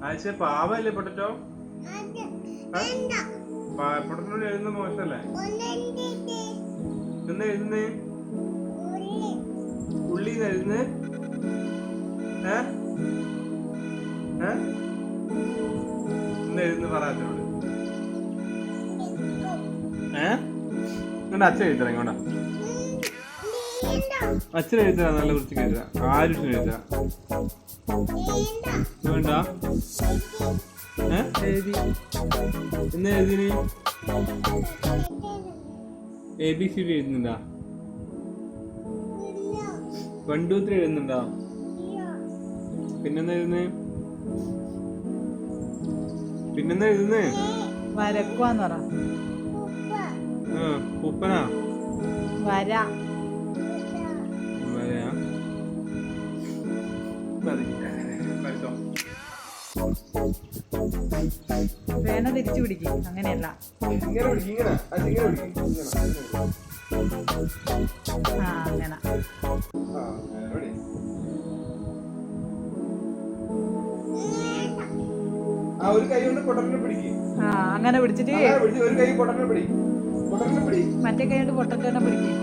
ആഴ്ച പാവല്ലേ പൊട്ടറ്റോ? പൊട്ടറ്റോട് എഴുതുന്ന മോശമല്ലേ? ഇതെന്താ എഴുതുന്നേ? ഉള്ളി എഴുതുന്നേ? എന്താ എഴുതുന്ന പറയാത്തോട്? ഇങ്ങോട്ട് അച്ഛൻ എഴുതണം. ഇങ്ങോട്ടാ അച്ഛൻ എഴുതരാ. നല്ല വൃത്തിക്ക് എഴുതാ. ആരും എഴുതാ വേണ്ട. എഴുതി എന്നാ എഴുതിന്? ABCD എഴുതുന്നുണ്ടാ? 1 2 3 എഴുതുന്നുണ്ടാ? പിന്നെന്താ എഴുതുന്നേ? പിന്നെന്താ എഴുതുന്നേ? വരക്കുവാന്ന് പറ. ഉപ്പനാ? വര. വരയാ? വേണ തിരിച്ചു പിടിക്കും. അങ്ങനെയല്ല. അങ്ങനെ. ഒരു കൈ കൊണ്ട് പൊട്ടനെ പിടിക്കും. അങ്ങനെ പിടിച്ചിട്ട് ഒരു കൈ പൊട്ടനെ പിടി. മറ്റേ കൈ കൊണ്ട് പൊട്ടനെ പിടിക്കും.